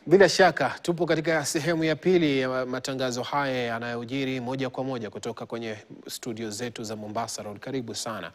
Bila shaka tupo katika sehemu ya pili ya matangazo haya yanayojiri moja kwa moja kutoka kwenye studio zetu za Mombasa Road. Karibu sana,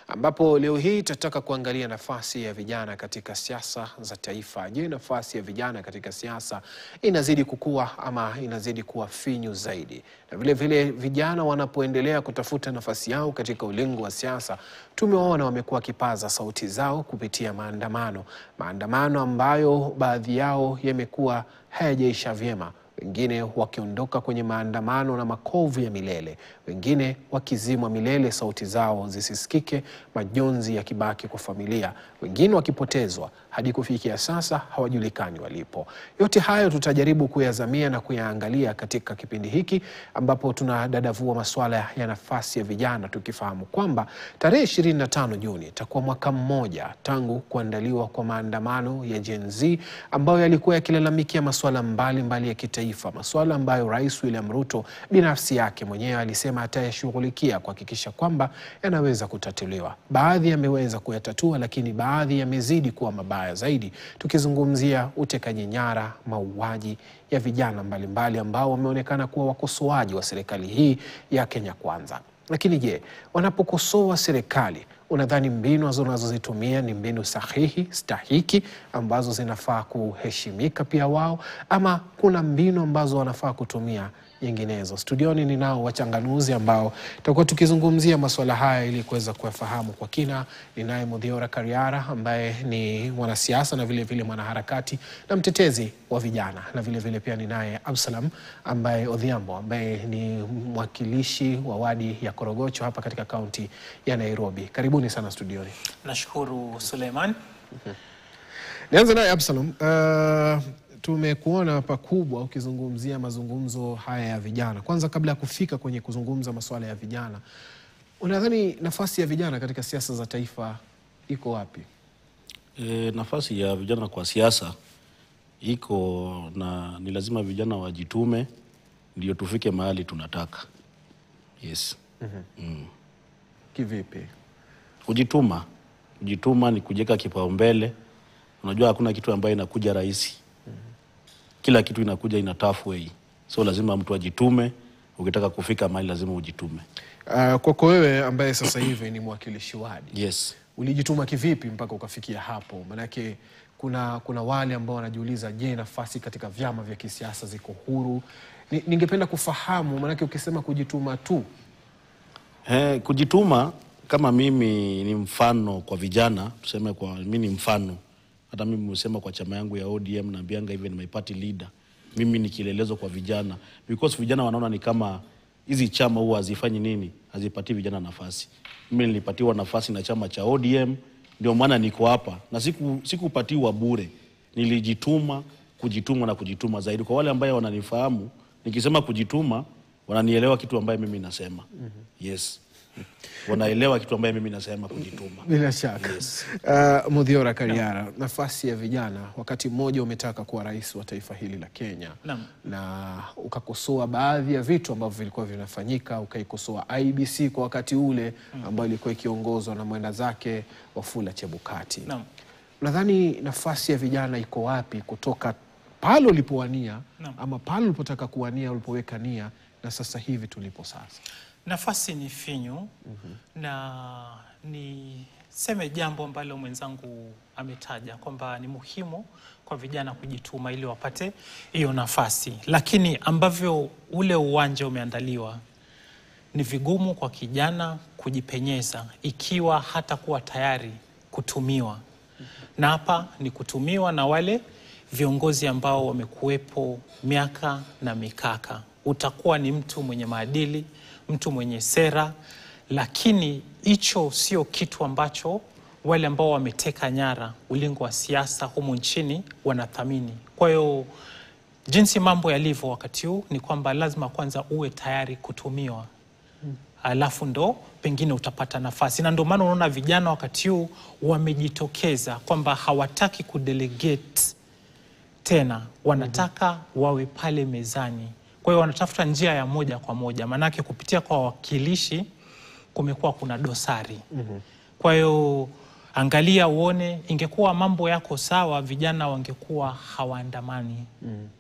ambapo leo hii tutataka kuangalia nafasi ya vijana katika siasa za taifa. Je, nafasi ya vijana katika siasa inazidi kukua ama inazidi kuwa finyu zaidi? Na vile vile vijana wanapoendelea kutafuta nafasi yao katika ulingo wa siasa, tumeona wamekuwa kipaza sauti zao kupitia maandamano ambayo baadhi yao yamekuwa hayajaisha vyema, wengine wakiondoka kwenye maandamano na makovu ya milele, wengine wakizimwa milele sauti zao zisisikike, majonzi yakibaki kwa familia, wengine wakipotezwa hadi kufikia sasa hawajulikani walipo. Yote hayo tutajaribu kuyazamia na kuyaangalia katika kipindi hiki, ambapo tunadadavua masuala ya nafasi ya vijana, tukifahamu kwamba tarehe 25 Juni itakuwa mwaka mmoja tangu kuandaliwa kwa maandamano ya Gen Z ambayo yalikuwa yakilalamikia masuala mbalimbali ya kitaifa, masuala ambayo Rais William Ruto binafsi yake mwenyewe alisema atayashughulikia kuhakikisha kwamba yanaweza kutatuliwa. Baadhi yameweza kuyatatua, lakini baadhi yamezidi kuwa mabaya zaidi, tukizungumzia utekaji nyara, mauaji ya vijana mbalimbali ambao wameonekana kuwa wakosoaji wa serikali hii ya Kenya Kwanza. Lakini je, wanapokosoa serikali, unadhani mbinu wanazozitumia ni mbinu sahihi, stahiki, ambazo zinafaa kuheshimika pia wao, ama kuna mbinu ambazo wanafaa kutumia nyinginezo? Studioni ninao wachanganuzi ambao tutakuwa tukizungumzia masuala haya ili kuweza kuyafahamu kwa kina. Ninaye Muthiora Kariara ambaye ni mwanasiasa na vile vile mwanaharakati na mtetezi wa vijana, na vile vile pia ninaye Absalom Odhiambo ambaye ni mwakilishi wa wadi ya Korogocho hapa katika kaunti ya Nairobi. Karibuni sana studioni. Nashukuru Suleiman. Nianze naye Absalom. Tumekuona pakubwa ukizungumzia mazungumzo haya ya vijana. Kwanza, kabla ya kufika kwenye kuzungumza masuala ya vijana, unadhani nafasi ya vijana katika siasa za taifa iko wapi? Nafasi ya vijana kwa siasa iko, na ni lazima vijana wajitume ndio tufike mahali tunataka. Yes. Kivipi? Kujituma ni kujiweka kipaumbele. Unajua hakuna kitu ambayo inakuja rahisi. Kila kitu inakuja in a tough way. So lazima mtu ajitume. Ukitaka kufika mahali lazima ujitume. Kwako wewe ambaye sasa hivi ni mwakilishi wadi. Yes. Ulijituma kivipi mpaka ukafikia hapo? Manake kuna wale ambao wanajiuliza, je, nafasi katika vyama vya kisiasa ziko huru? Ningependa kufahamu, manake ukisema kujituma tu. Kujituma, kama mimi ni mfano kwa vijana, tuseme kwa mimi ni mfano. Hata mimi husema kwa chama yangu ya ODM na Bianga even my party leader, mimi ni kielelezo kwa vijana, because vijana wanaona ni kama hizi chama huwa hazifanyi nini, hazipati vijana nafasi. Mimi nilipatiwa nafasi na chama cha ODM, ndio maana niko hapa, na sikupatiwa bure. Nilijituma, kujituma zaidi. Kwa wale ambao wananifahamu, nikisema kujituma, wananielewa kitu ambaye mimi nasema. Yes. Wanaelewa kitu ambaye mimi nasema, kujituma. Bila shaka. Yes. Muthiora Kariara, nafasi ya vijana, wakati mmoja umetaka kuwa rais wa taifa hili la Kenya. Na ukakosoa baadhi ya vitu ambavyo vilikuwa vinafanyika, ukaikosoa IEBC kwa wakati ule ambao ilikuwa ikiongozwa na mwenda zake Wafula Chebukati. Unadhani nafasi ya vijana iko wapi kutoka pale ulipowania ama pale ulipotaka kuwania, ulipoweka nia, na sasa hivi tulipo sasa? Nafasi ni finyu. Na ni seme jambo ambalo mwenzangu ametaja kwamba ni muhimu kwa vijana kujituma ili wapate hiyo nafasi, lakini ambavyo ule uwanja umeandaliwa ni vigumu kwa kijana kujipenyeza ikiwa hata kuwa tayari kutumiwa. Na hapa ni kutumiwa na wale viongozi ambao wamekuwepo miaka na mikaka. Utakuwa ni mtu mwenye maadili, mtu mwenye sera, lakini hicho sio kitu ambacho wale ambao wameteka nyara ulingo wa siasa humu nchini wanathamini. Kwa hiyo jinsi mambo yalivyo wakati huu ni kwamba lazima kwanza uwe tayari kutumiwa, alafu ndo pengine utapata nafasi. Na ndio maana unaona vijana wakati huu wamejitokeza kwamba hawataki kudelegate tena, wanataka wawe pale mezani. Kwa hiyo wanatafuta njia ya moja kwa moja, manake kupitia kwa wakilishi kumekuwa kuna dosari. Kwa hiyo Angalia uone, ingekuwa mambo yako sawa, vijana wangekuwa hawaandamani.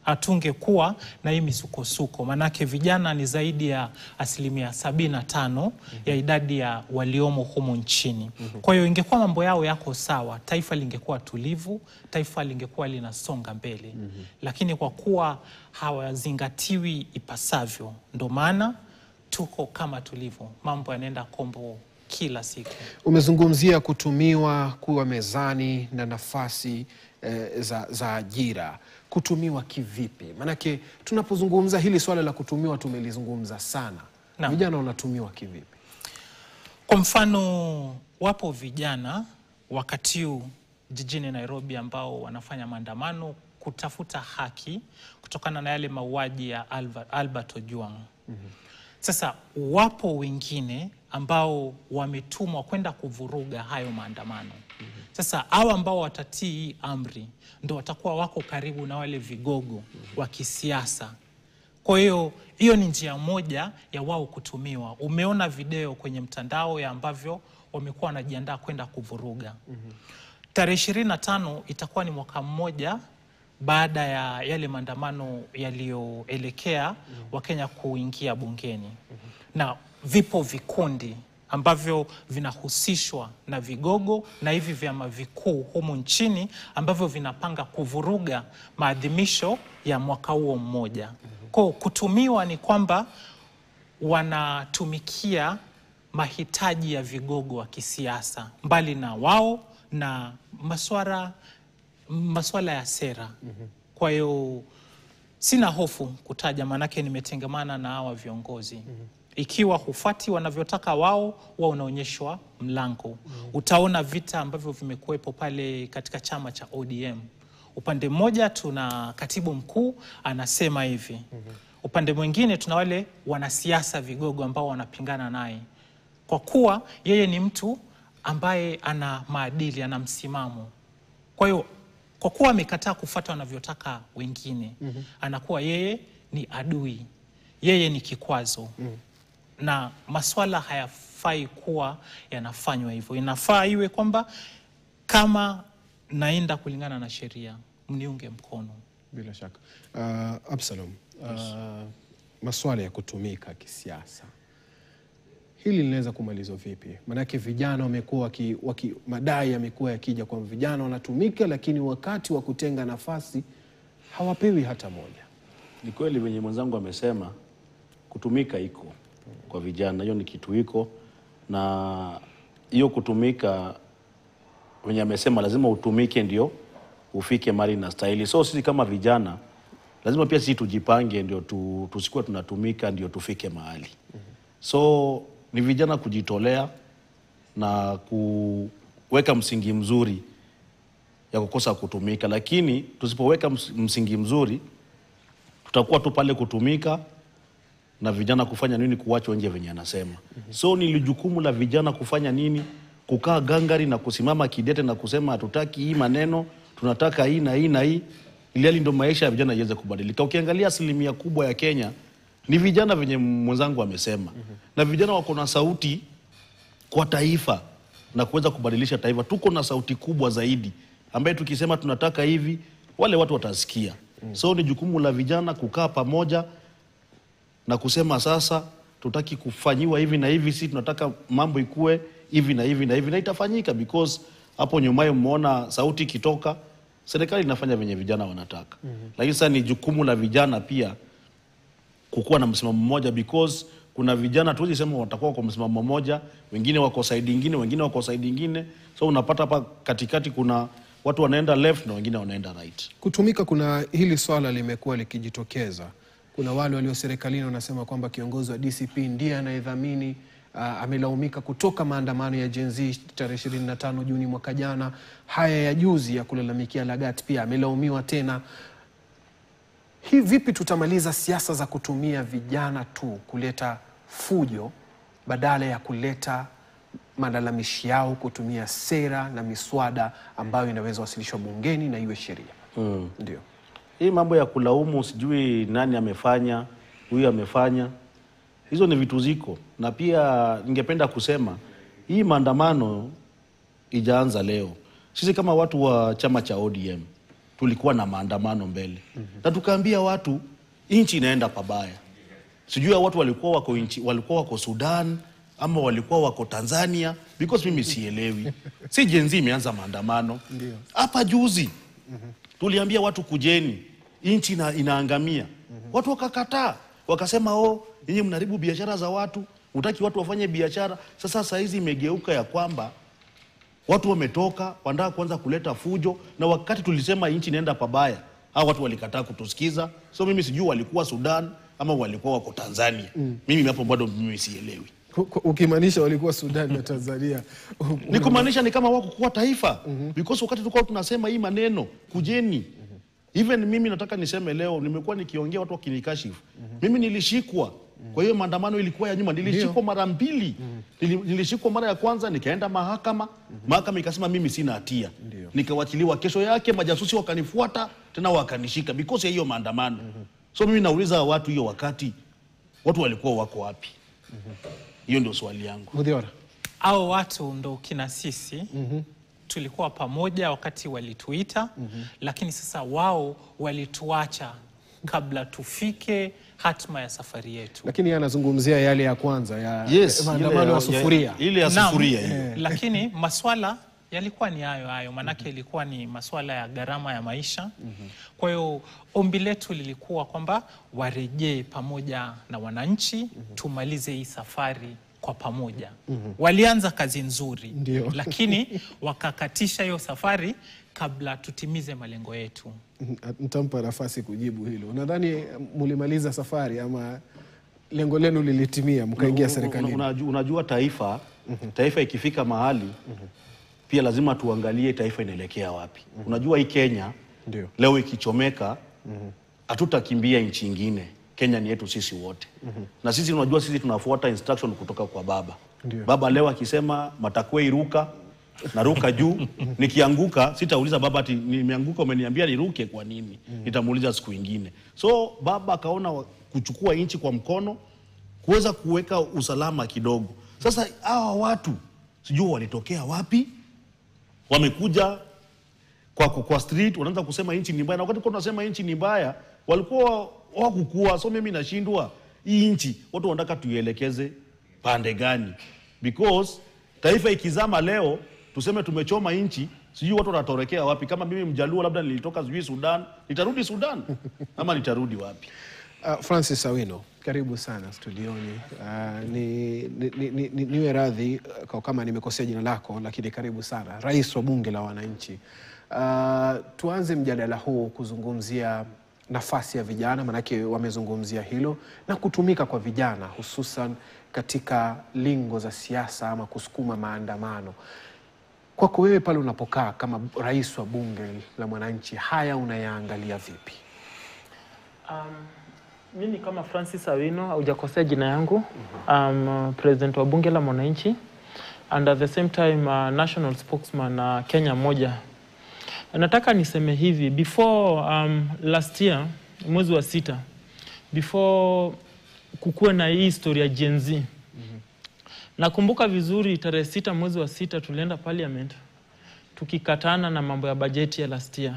Hatungekuwa na hii misukosuko, manake vijana ni zaidi ya 75% ya idadi ya waliomo humu nchini. Kwa hiyo ingekuwa mambo yao yako sawa, taifa lingekuwa tulivu, taifa lingekuwa linasonga mbele. Lakini kwa kuwa hawazingatiwi ipasavyo, ndo maana tuko kama tulivyo, mambo yanaenda kombo kila siku. Umezungumzia kutumiwa kuwa mezani na nafasi za ajira. Kutumiwa kivipi? Manake tunapozungumza hili swala la kutumiwa tumelizungumza sana. Vijana wanatumiwa kivipi? Kwa mfano, wapo vijana wakati huu jijini Nairobi ambao wanafanya maandamano kutafuta haki kutokana na yale mauaji ya Albert Ojwang. Sasa wapo wengine ambao wametumwa kwenda kuvuruga hayo maandamano. Sasa hawa ambao watatii amri ndo watakuwa wako karibu na wale vigogo wa kisiasa. Kwa hiyo hiyo ni njia moja ya wao kutumiwa. Umeona video kwenye mtandao ya ambavyo wamekuwa wanajiandaa kwenda kuvuruga. Tarehe 25 itakuwa ni mwaka mmoja baada ya yale maandamano yaliyoelekea Wakenya kuingia bungeni. Na vipo vikundi ambavyo vinahusishwa na vigogo na hivi vyama vikuu humu nchini ambavyo vinapanga kuvuruga maadhimisho ya mwaka huo mmoja. Kwa kutumiwa ni kwamba wanatumikia mahitaji ya vigogo wa kisiasa, mbali na wao na masuala ya sera. Kwa hiyo sina hofu kutaja, manake nimetengemana na hawa viongozi. Ikiwa hufuati wanavyotaka wao unaonyeshwa mlango. Utaona vita ambavyo vimekuwepo pale katika chama cha ODM. Upande mmoja tuna katibu mkuu anasema hivi. Upande mwingine tuna wale wanasiasa vigogo ambao wanapingana naye. Kwa kuwa yeye ni mtu ambaye ana maadili, ana msimamo. Kwa hiyo kwa kuwa amekataa kufuata wanavyotaka wengine, anakuwa yeye ni adui. Yeye ni kikwazo. Na maswala hayafai kuwa yanafanywa hivyo. Inafaa iwe kwamba kama naenda kulingana na sheria, mniunge mkono. Bila shaka. Absalom, maswala ya kutumika kisiasa, hili linaweza kumalizwa vipi? Manake vijana wamekuwa madai yamekuwa yakija kwa vijana wanatumika, lakini wakati wa kutenga nafasi hawapewi hata moja. Ni kweli venye mwenzangu amesema, kutumika iko kwa vijana, hiyo ni kitu iko, na hiyo kutumika venye amesema lazima utumike ndio ufike mali na stahili. So sisi kama vijana lazima pia sisi tujipange ndio tusikuwe tunatumika ndio tufike mahali. So ni vijana kujitolea na kuweka msingi mzuri ya kukosa kutumika, lakini tusipoweka msingi mzuri tutakuwa tu pale kutumika na vijana kufanya nini? Kuachwa nje venye anasema. So ni jukumu la vijana kufanya nini? Kukaa gangari na kusimama kidete na kusema hatutaki hii maneno, tunataka hii na hii na hii, ili hali ndio maisha ya vijana iweze kubadilika. Ukiangalia asilimia kubwa ya Kenya ni vijana venye mwenzangu amesema. Na vijana wako na sauti kwa taifa na kuweza kubadilisha taifa. Tuko na sauti kubwa zaidi ambaye tukisema tunataka hivi, wale watu watasikia. So ni jukumu la vijana kukaa pamoja na kusema sasa tutaki kufanyiwa hivi na hivi, si tunataka mambo ikue hivi na hivi na hivi, na itafanyika because hapo nyumaye mmeona sauti ikitoka, serikali inafanya venye vijana wanataka. Lakini sasa ni jukumu la vijana pia kukuwa na msimamo mmoja, because kuna vijana tuwezi sema watakuwa kwa msimamo mmoja, wengine wako side nyingine, wengine wako side nyingine. So unapata hapa katikati kuna watu wanaenda left na wengine wanaenda right. Kutumika, kuna hili swala limekuwa likijitokeza. Kuna wale walio serikalini wanasema kwamba kiongozi wa DCP ndiye anayedhamini, amelaumika kutoka maandamano ya Gen Z tarehe 25 Juni mwaka jana. Haya ya juzi ya kulalamikia Lagat pia amelaumiwa tena. Hii vipi tutamaliza siasa za kutumia vijana tu kuleta fujo badala ya kuleta malalamishi yao, kutumia sera na miswada ambayo inaweza wasilishwa bungeni na iwe sheria? Ndio. Hii mambo ya kulaumu sijui nani amefanya, huyu amefanya, hizo ni vitu ziko. Na pia ningependa kusema hii maandamano ijaanza leo. Sisi kama watu wa chama cha ODM tulikuwa na maandamano mbele. Na tukaambia watu nchi inaenda pabaya. Sijui watu walikuwa wako Sudan ama walikuwa wako Tanzania, because mimi sielewi. Si Gen Z imeanza maandamano. Hapa juzi tuliambia watu kujeni, nchi inaangamia. Watu wakakataa. Wakasema nyinyi mnaharibu biashara za watu, hutaki watu wafanye biashara. Sasa hizi imegeuka ya kwamba watu wametoka, wanataka kuanza kuleta fujo, na wakati tulisema nchi inaenda pabaya, hao watu walikataa kutusikiza. So mimi sijui walikuwa Sudan ama walikuwa wako Tanzania. Mimi hapo bado mimi sielewi. Ukimaanisha walikuwa Sudan na Tanzania. Ni kumaanisha ni kama wako kwa taifa. Because wakati tulikuwa tunasema hii maneno, kujeni. Even mimi nataka niseme leo, nimekuwa nikiongea watu wakinikashifu. Mimi nilishikwa. Kwa hiyo maandamano ilikuwa ya nyuma, nilishikwa mara mbili. Nilishikwa mara ya kwanza, nikaenda mahakama. Mahakama ikasema mimi sina hatia. Nikawachiliwa. Kesho yake majasusi wakanifuata, tena wakanishika because ya hiyo maandamano. So mimi nauliza watu, hiyo wakati watu walikuwa wako wapi? Hiyo ndio swali yangu. Mudhiora. Hao watu ndo kina sisi. Tulikuwa pamoja wakati walituita, lakini sasa wao walituacha kabla tufike hatma ya safari yetu. Lakini anazungumzia yale ya kwanza ya maandamano ya sufuria. Ile ya sufuria hiyo. Lakini maswala yalikuwa ni hayo manake ilikuwa ni maswala ya gharama ya maisha. Kwa hiyo ombi letu lilikuwa kwamba warejee pamoja na wananchi, tumalize hii safari kwa pamoja. Walianza kazi nzuri, lakini wakakatisha hiyo safari kabla tutimize malengo yetu. Nitampa nafasi kujibu hilo. Nadhani mlimaliza safari ama lengo lenu lilitimia mkaingia serikalini? Unajua taifa ikifika mahali pia lazima tuangalie taifa inaelekea wapi. Unajua hii Kenya leo ikichomeka hatutakimbia nchi nyingine. Kenya ni yetu sisi wote. Na sisi unajua sisi tunafuata instruction kutoka kwa baba. Baba leo akisema matakwe iruka, naruka juu. Nikianguka sitauliza baba ati nimeanguka umeniambia niruke kwa nini. Nitamuuliza siku nyingine. So baba akaona kuchukua nchi kwa mkono, kuweza kuweka usalama kidogo. Sasa hawa watu sijui walitokea wapi? Wamekuja kwa street wanaanza kusema nchi ni mbaya, na wakati tunasema nchi ni mbaya walikuwa wakukua. So mimi nashindwa hii nchi watu wanataka tuielekeze pande gani? Because taifa ikizama leo tuseme tumechoma nchi, sijui watu wanatorekea wapi. Kama mimi Mjaluo labda nilitoka sijui Sudan, nitarudi Sudan ama nitarudi wapi? Francis Awino, karibu sana studioni. Niwe radhi kama nimekosea jina lako, lakini karibu sana. Rais wa Bunge la Wananchi. Tuanze mjadala huu kuzungumzia nafasi ya vijana, manake wamezungumzia hilo, na kutumika kwa vijana hususan katika lingo za siasa ama kusukuma maandamano. Kwako wewe pale unapokaa kama rais wa Bunge la Mwananchi, haya unayaangalia vipi? Mimi kama Francis Awino, hujakosea jina yangu, president wa Bunge la Mwananchi and at the same time national spokesman Kenya moja. Nataka niseme hivi, before last year mwezi wa 6, before kukuwe na hii historia ya Gen Z, nakumbuka vizuri tarehe 6 mwezi wa 6 tulienda parliament tukikatana na mambo ya bajeti ya last year.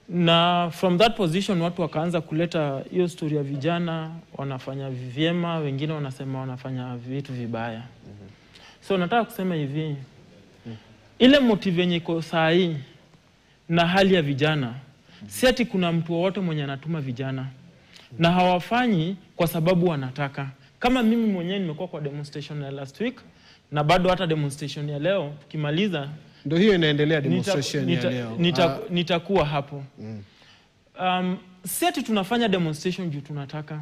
Na from that position watu wakaanza kuleta hiyo story ya vijana wanafanya vyema, wengine wanasema wanafanya vitu vibaya. So nataka kusema hivi, ile motive yenye iko saa hii na hali ya vijana, si ati kuna mtu wote mwenye anatuma vijana, na hawafanyi kwa sababu wanataka. Kama mimi mwenyewe nimekuwa kwa demonstration ya last week, na bado hata demonstration ya leo tukimaliza ndio hiyo inaendelea demonstration ya leo. Nitakuwa hapo. Si ati tunafanya demonstration juu tunataka.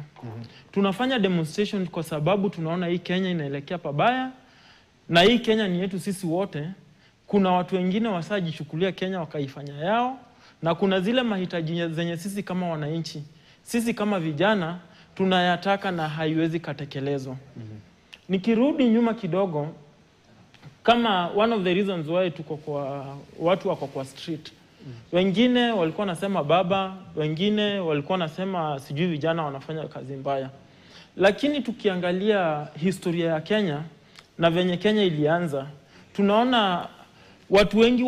Tunafanya demonstration kwa sababu tunaona hii Kenya inaelekea pabaya, na hii Kenya ni yetu sisi wote. Kuna watu wengine wasajichukulia Kenya wakaifanya yao, na kuna zile mahitaji zenye sisi kama wananchi, sisi kama vijana tunayataka na haiwezi katekelezwa. Nikirudi nyuma kidogo, kama one of the reasons why tuko kwa watu wako kwa street, wengine walikuwa nasema baba, wengine walikuwa nasema sijui vijana wanafanya kazi mbaya. Lakini tukiangalia historia ya Kenya na venye Kenya ilianza, tunaona watu wengi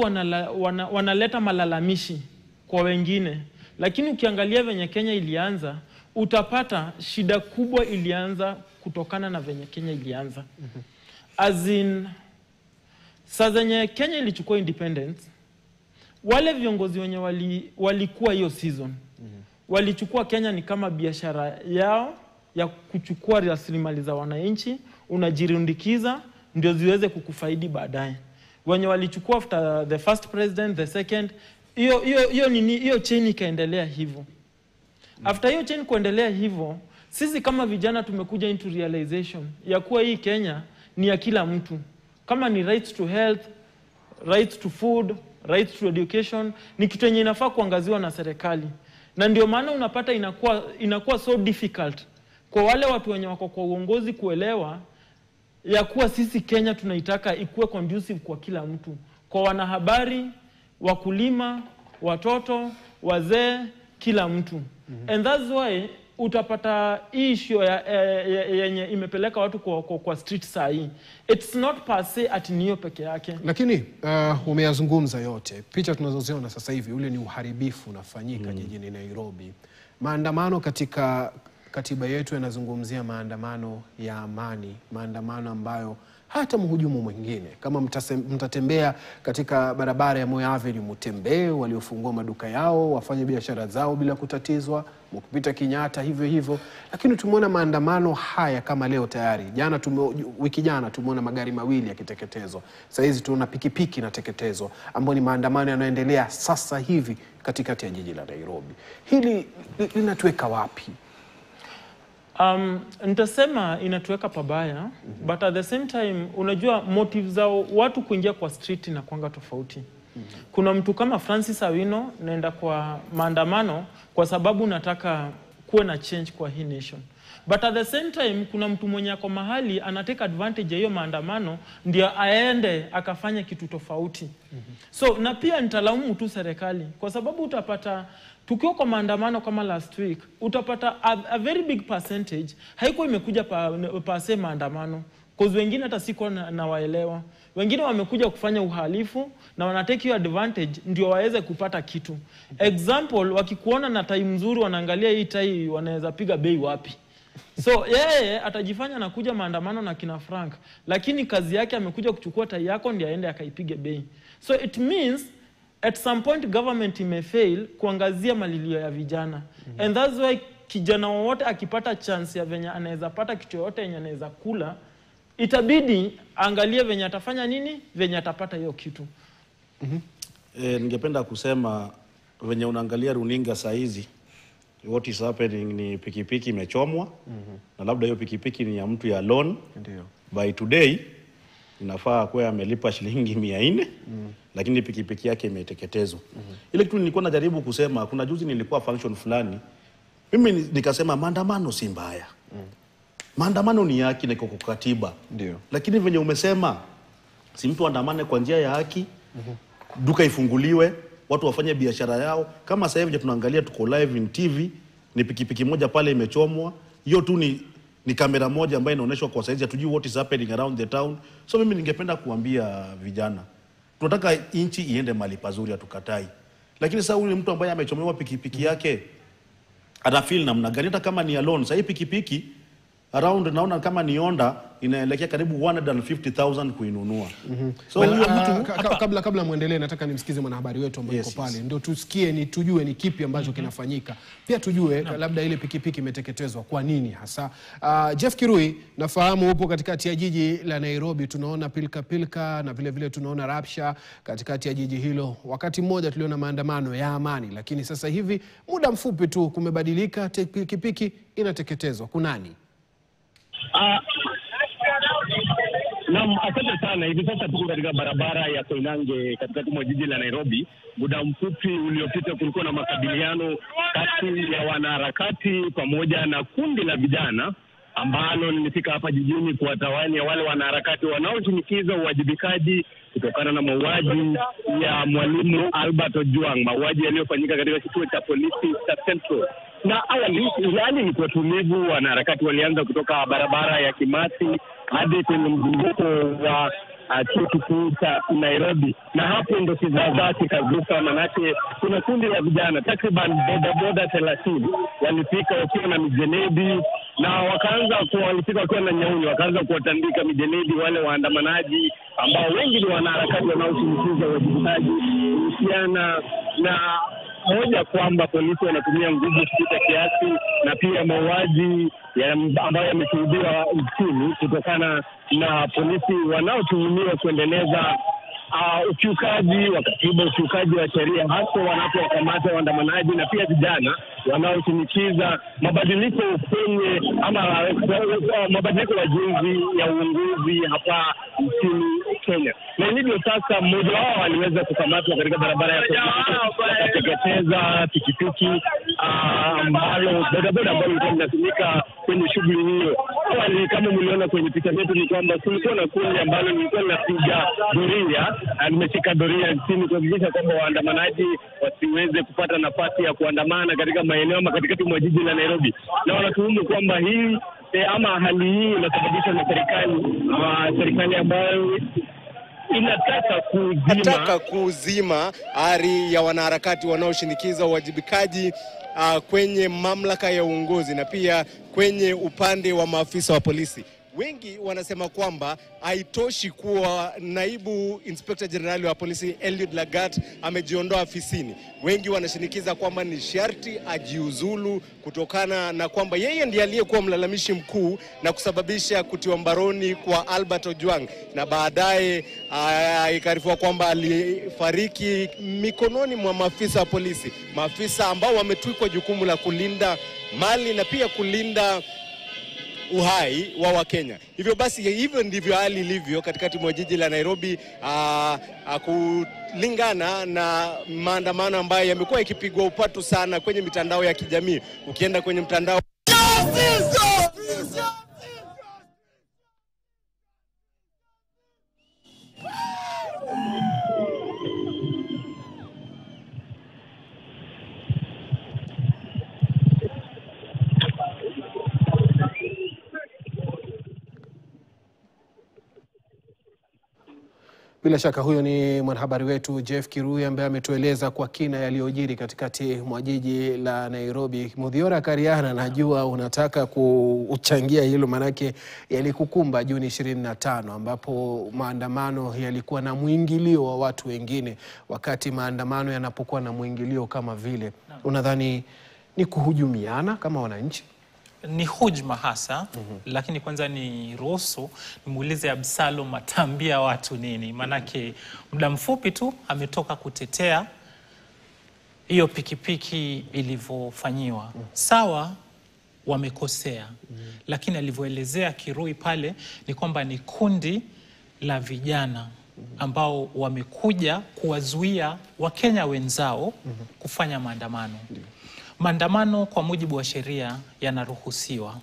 wanaleta malalamishi kwa wengine, lakini ukiangalia venye Kenya ilianza, utapata shida kubwa ilianza kutokana na venye Kenya ilianza. As in, saa zenye Kenya ilichukua independence, wale viongozi wenye walikuwa hiyo season, walichukua Kenya ni kama biashara yao ya kuchukua rasilimali za wananchi, unajirundikiza ndio ziweze kukufaidi baadaye. Wenye walichukua after the first president, the second, hiyo chain ikaendelea hivyo. After hiyo chain kuendelea hivyo, sisi kama vijana tumekuja into realization ya kuwa hii Kenya ni ya kila mtu. Kama ni rights to health, rights to food, rights to education, ni kitu yenye inafaa kuangaziwa na serikali. Na ndio maana unapata inakuwa so difficult kwa wale watu wenye wako kwa uongozi kuelewa ya kuwa sisi Kenya tunaitaka ikuwe conducive kwa kila mtu. Kwa wanahabari, wakulima, watoto, wazee, kila mtu. And that's why utapata issue yenye imepeleka watu kwa street saa hii. It's not per se ati niyo peke yake. Lakini umeyazungumza yote. Picha tunazoziona sasa hivi, ule ni uharibifu unafanyika jijini Nairobi. Maandamano katika katiba yetu yanazungumzia maandamano ya amani, maandamano ambayo hata mhujumu mwingine. Kama mtatembea katika barabara ya Moi Avenue, mtembee, waliofungua maduka yao, wafanye biashara zao bila kutatizwa, mkipita Kenyatta hivyo hivyo. Lakini tumeona maandamano haya kama leo tayari. Wiki jana tumeona magari mawili yakiteketezwa. Sasa hizi tunaona pikipiki inateketezwa, ambapo ni maandamano yanaendelea sasa hivi katikati ya jiji la Nairobi. Hili linatuweka wapi? Nitasema inatuweka pabaya, but at the same time unajua motives zao watu kuingia kwa street na kuanga tofauti. Kuna mtu kama Francis Awino naenda kwa maandamano kwa sababu nataka kuwe na change kwa hii nation. But at the same time kuna mtu mwenye ako mahali anateka advantage ya hiyo maandamano ndio aende akafanya kitu tofauti. So na pia nitalaumu tu serikali kwa sababu utapata tukiwa kwa maandamano kama last week, utapata a very big percentage haikuwa imekuja pase maandamano. Cause wengine hata siko na waelewa. Wengine wamekuja kufanya uhalifu na wanatake hiyo advantage ndio waweze kupata kitu. Example, wakikuona na tai mzuri wanaangalia hii tai wanaweza piga bei wapi. So yeye atajifanya na kuja maandamano na kina Frank, lakini kazi yake amekuja kuchukua tai yako ndio aende akaipige bei. So it means at some point government may fail kuangazia malilio ya vijana. And that's why kijana wote akipata chance ya venye anaweza pata kitu yote yenye anaweza kula, itabidi angalie venye atafanya nini, venye atapata hiyo kitu. Ningependa kusema venye unaangalia runinga saa hizi, what is happening ni pikipiki imechomwa, na labda hiyo pikipiki ni ya mtu ya loan. Ndio. By today inafaa kuwa amelipa shilingi 400, lakini pikipiki yake imeteketezwa. Ile kitu nilikuwa najaribu kusema, kuna juzi nilikuwa function fulani, mimi nikasema maandamano si mbaya. Maandamano ni haki na iko kwa katiba. Ndio. Lakini venye umesema si mtu andamane kwa njia ya haki, duka ifunguliwe, watu wafanye biashara yao. Kama sasa hivi tunaangalia tuko live in TV, ni pikipiki moja pale imechomwa. Hiyo tu ni kamera moja ambayo inaonyeshwa kwa saizi, hatujui what is happening around the town. So mimi ningependa kuambia vijana, tunataka inchi iende mahali pazuri, hatukatai. Lakini sasa yule mtu ambaye amechomewa pikipiki yake ana feel namna gani? Hata kama ni alone, sasa hii pikipiki around naona kama ni Honda inaelekea karibu 150,000 kuinunua. So kabla muendelee, nataka nimsikize mwanahabari wetu ambaye yuko pale. Ndio tusikie tujue ni kipi ambacho kinafanyika. Pia tujue labda ile pikipiki imeteketezwa kwa nini hasa. Jeff Kirui, nafahamu upo katikati ya jiji la Nairobi, tunaona pilka na vile vile tunaona rapsha katikati ya jiji hilo. Wakati mmoja tuliona maandamano ya amani, lakini sasa hivi muda mfupi tu kumebadilika, pikipiki inateketezwa. Kunani? Naam, asante sana. Hivi sasa tuko katika barabara ya Koinange katikati mwa jiji la Nairobi. Muda mfupi uliopita kulikuwa na makabiliano kati ya wanaharakati pamoja na kundi la vijana ambalo limefika hapa jijini kuwatawanya wale wanaharakati wanaoshinikiza uwajibikaji kutokana na mauaji ya mwalimu Albert Ojwang, mauaji yaliyofanyika katika kituo cha polisi cha Central. Na awali hali ni kwa tulivu, wanaharakati walianza kutoka barabara ya Kimathi hadi kwenye mzunguko wa chuo kikuu cha Nairobi, na hapo ndo kizaazaa kikazuka. Manake kuna kundi la vijana takriban bodaboda 30 walifika wakiwa na mijenedi, na walifika wakiwa na nyauni, wakaanza kuwatandika mijenedi wale waandamanaji ambao wengi ni wanaharakati wanaoshinikiza uwajibikaji kuhusiana na hoja kwamba polisi wanatumia nguvu kupita kiasi, na pia mauaji ambayo yameshuhudiwa nchini kutokana na polisi wanaotuhumiwa kuendeleza ukiukaji wa katiba, ukiukaji wa sheria, hasa wanapokamata waandamanaji na pia vijana wanaoshinikiza mabadiliko kwenye mabadiliko ya jinsi ya uongozi hapa nchini Kenya. Na hivyo sasa mmoja wao aliweza kukamatwa katika barabara ya kuteketeza pikipiki ambalo bodaboda ambalo ilikuwa inatumika kwenye shughuli hiyo. Awali, kama mliona kwenye picha zetu, ni kwamba kulikuwa na kundi ambalo lilikuwa linapiga doria, limeshika doria nchini kuhakikisha kwamba waandamanaji wasiweze kupata nafasi ya kuandamana katika maeneo ama katikati mwa jiji la Nairobi, na wanatuhumu kwamba hii hali hii inasababishwa na serikali ambayo inataka kuzima ari ya wanaharakati wanaoshinikiza uwajibikaji kwenye mamlaka ya uongozi na pia kwenye upande wa maafisa wa polisi. Wengi wanasema kwamba haitoshi kuwa naibu inspector generali wa polisi Eliud Lagat amejiondoa afisini. Wengi wanashinikiza kwamba ni sharti ajiuzulu kutokana na kwamba yeye ndiye aliyekuwa mlalamishi mkuu na kusababisha kutiwa mbaroni kwa Albert Ojwang, na baadaye ikaarifiwa kwamba alifariki mikononi mwa maafisa wa polisi, maafisa ambao wametwikwa jukumu la kulinda mali na pia kulinda uhai wa Wakenya. Hivyo basi, hivyo ndivyo hali ilivyo katikati mwa jiji la Nairobi, kulingana na maandamano ambayo yamekuwa yakipigwa upatu sana kwenye mitandao ya kijamii. Ukienda kwenye mtandao Bila shaka huyo ni mwanahabari wetu Jeff Kirui ambaye ametueleza kwa kina yaliyojiri katikati mwa jiji la Nairobi. Mudhiora Kariana, najua unataka kuchangia hilo, manake yalikukumba Juni 25 ambapo maandamano yalikuwa na mwingilio wa watu wengine. Wakati maandamano yanapokuwa na mwingilio kama vile, unadhani ni kuhujumiana kama wananchi? Ni hujma hasa, lakini kwanza ni ruhusu nimuulize Absalom atambia watu nini. Manake muda mfupi tu ametoka kutetea hiyo pikipiki ilivyofanyiwa. Sawa, wamekosea, lakini alivyoelezea Kirui pale ni kwamba ni kundi la vijana ambao wamekuja kuwazuia Wakenya wenzao kufanya maandamano. Maandamano kwa mujibu wa sheria yanaruhusiwa.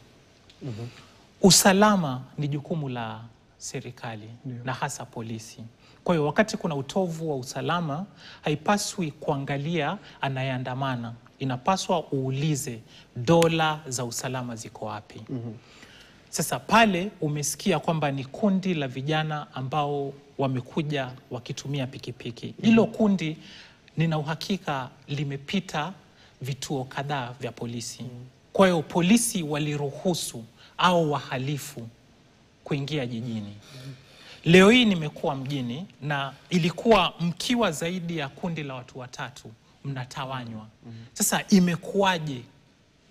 Usalama ni jukumu la serikali na hasa polisi. Kwa hiyo wakati kuna utovu wa usalama, haipaswi kuangalia anayeandamana. Inapaswa uulize dola za usalama ziko wapi. Sasa pale umesikia kwamba ni kundi la vijana ambao wamekuja wakitumia pikipiki. Hilo kundi nina uhakika limepita vituo kadhaa vya polisi. Kwa hiyo polisi waliruhusu au wahalifu kuingia jijini. Leo hii nimekuwa mjini na ilikuwa mkiwa zaidi ya kundi la watu watatu mnatawanywa. Sasa imekuwaje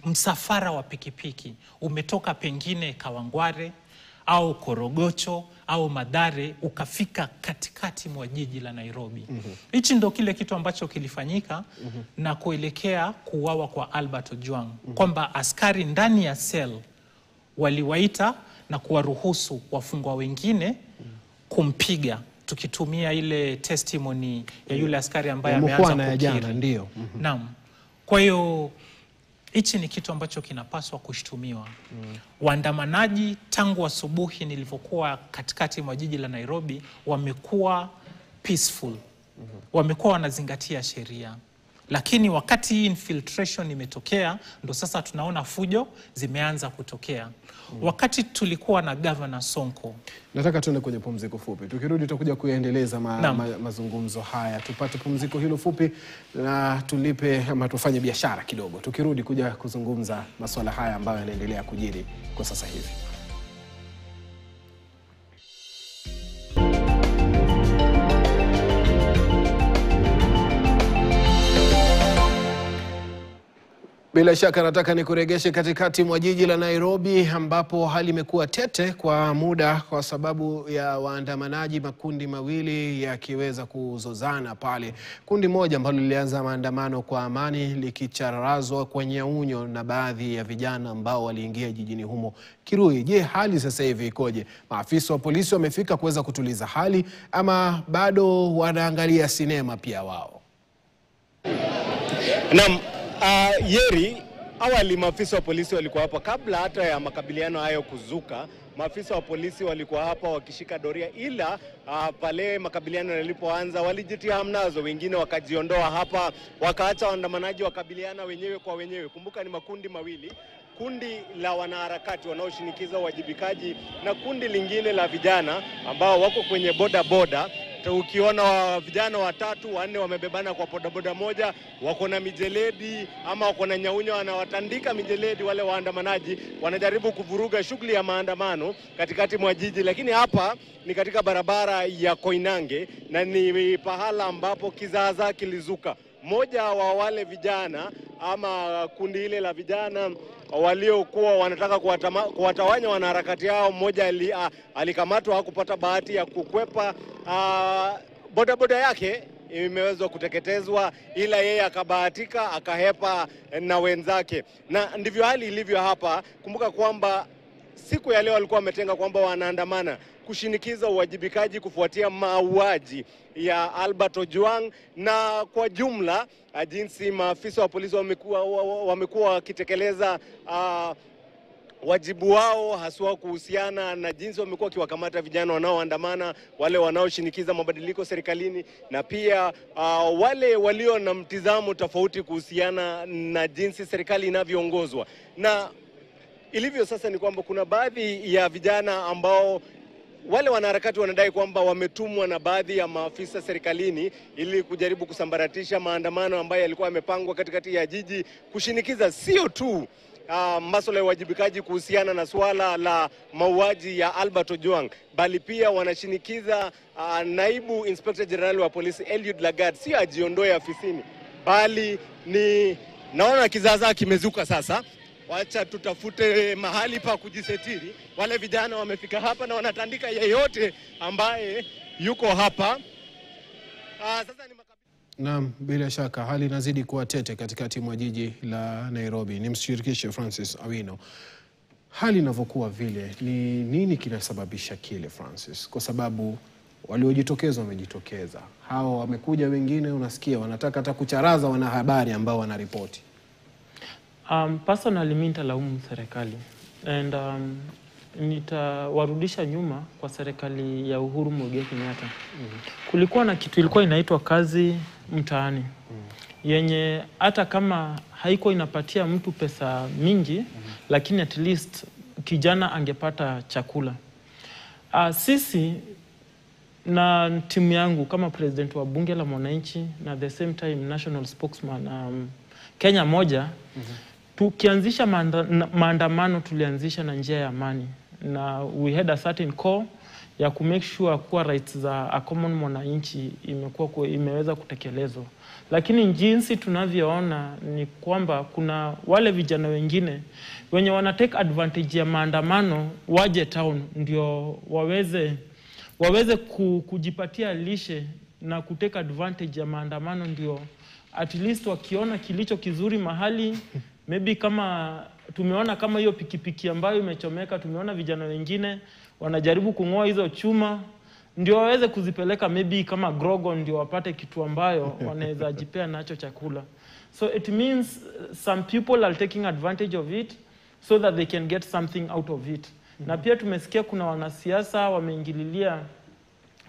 msafara wa pikipiki umetoka pengine Kawangware au Korogocho au Mathare ukafika katikati mwa jiji la Nairobi? Hichi ndo kile kitu ambacho kilifanyika na kuelekea kuuawa kwa Albert Ojwang. Kwamba askari ndani ya cell waliwaita na kuwaruhusu wafungwa wengine kumpiga, tukitumia ile testimony ya yule askari ambaye ameanza kukiri. Ndio. Naam. Kwa hiyo hichi ni kitu ambacho kinapaswa kushtumiwa. Waandamanaji tangu asubuhi nilivyokuwa katikati mwa jiji la Nairobi wamekuwa peaceful. Wamekuwa wanazingatia sheria. Lakini wakati hii infiltration imetokea, ndo sasa tunaona fujo zimeanza kutokea. Wakati tulikuwa na Governor Sonko. Nataka tuende kwenye pumziko fupi. Tukirudi tutakuja kuendeleza mazungumzo haya. Tupate pumziko hilo fupi na tulipe ama tufanye biashara kidogo. Tukirudi kuja kuzungumza masuala haya ambayo yanaendelea kujiri kwa sasa hivi. Bila shaka nataka nikuregeshe katikati mwa jiji la Nairobi ambapo hali imekuwa tete kwa muda kwa sababu ya waandamanaji, makundi mawili yakiweza kuzozana pale. Kundi moja ambalo lilianza maandamano kwa amani likicharazwa kwa nyaunyo na baadhi ya vijana ambao waliingia jijini humo. Kirui, je, hali sasa hivi ikoje? Maafisa wa polisi wamefika kuweza kutuliza hali ama bado wanaangalia sinema pia wao? Naam. Yeri, awali maafisa wa polisi walikuwa hapa kabla hata ya makabiliano hayo kuzuka. Maafisa wa polisi walikuwa hapa wakishika doria, ila pale makabiliano yalipoanza walijitia hamnazo, wengine wakajiondoa hapa, wakaacha waandamanaji wakabiliana wenyewe kwa wenyewe. Kumbuka ni makundi mawili, kundi la wanaharakati wanaoshinikiza uwajibikaji na kundi lingine la vijana ambao wako kwenye boda boda. Ukiona vijana watatu wanne wamebebana kwa bodaboda moja, wako na mijeledi ama wako na nyaunyo, wanawatandika mijeledi wale waandamanaji, wanajaribu kuvuruga shughuli ya maandamano katikati mwa jiji. Lakini hapa ni katika barabara ya Koinange na ni pahala ambapo kizaazaa kilizuka. Mmoja wa wale vijana ama kundi ile la vijana waliokuwa wanataka kuwatawanya wanaharakati hao, mmoja alikamatwa, hakupata bahati ya kukwepa. Bodaboda yake imeweza kuteketezwa, ila yeye akabahatika akahepa na wenzake. Na ndivyo hali ilivyo hapa. Kumbuka kwamba siku ya leo walikuwa wametenga kwamba wanaandamana kushinikiza uwajibikaji kufuatia mauaji ya Albert Ojwang, na kwa jumla jinsi maafisa wa polisi wamekuwa wakitekeleza wajibu wao, haswa kuhusiana na jinsi wamekuwa wakiwakamata vijana wanaoandamana, wale wanaoshinikiza mabadiliko serikalini, na pia wale walio na mtizamo tofauti kuhusiana na jinsi serikali inavyoongozwa. Na ilivyo sasa ni kwamba kuna baadhi ya vijana ambao wale wanaharakati wanadai kwamba wametumwa na baadhi ya maafisa serikalini ili kujaribu kusambaratisha maandamano ambayo yalikuwa yamepangwa katikati ya jiji, kushinikiza sio tu masuala ya uwajibikaji kuhusiana na swala la mauaji ya Albert Ojwang, bali pia wanashinikiza naibu inspector general wa polisi Eliud Lagat sio ajiondoe afisini, bali ni naona kizaazaa kimezuka sasa. Wacha tutafute mahali pa kujisetiri. Wale vijana wamefika hapa na wanatandika yeyote ambaye yuko hapa. Sasa ni Naam, bila shaka hali inazidi kuwa tete katikati mwa jiji la Nairobi. Nimshirikishe Francis Awino. Hali inavyokuwa vile, ni nini kinasababisha kile Francis? Kwa sababu waliojitokeza wamejitokeza. Hao wamekuja, wengine unasikia wanataka hata kucharaza wanahabari ambao wanaripoti. Personally, mimi nitalaumu serikali and nitawarudisha nyuma kwa serikali ya Uhuru Muigai Kenyatta. Kulikuwa na kitu ilikuwa inaitwa kazi mtaani, yenye hata kama haiko inapatia mtu pesa mingi, lakini at least kijana angepata chakula. Sisi na timu yangu kama president wa bunge la mwananchi na the same time national spokesman Kenya moja, tukianzisha maandamano tulianzisha na njia ya amani, na we had a certain core ya ku make sure kuwa rights za a common mwananchi imeweza kutekelezwa. Lakini jinsi tunavyoona ni kwamba kuna wale vijana wengine wenye wana take advantage ya maandamano, waje town ndio waweze kujipatia lishe na kutake advantage ya maandamano, ndio at least wakiona kilicho kizuri mahali, maybe kama tumeona kama hiyo pikipiki ambayo imechomeka, tumeona vijana wengine wanajaribu kungoa hizo chuma, ndio waweze kuzipeleka maybe kama Grogon, ndio wapate kitu ambayo wanaweza jipea nacho chakula. So it means some people are taking advantage of it so that they can get something out of it. Na pia tumesikia kuna wanasiasa wameingililia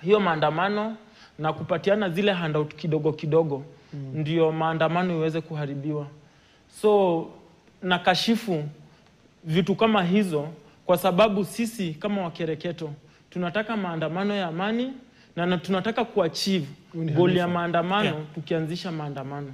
hiyo maandamano na kupatiana zile handout kidogo kidogo. ndio maandamano iweze kuharibiwa. So nakashifu vitu kama hizo, kwa sababu sisi kama Wakereketo tunataka maandamano ya amani na tunataka kuachieve goal ya maandamano tukianzisha maandamano.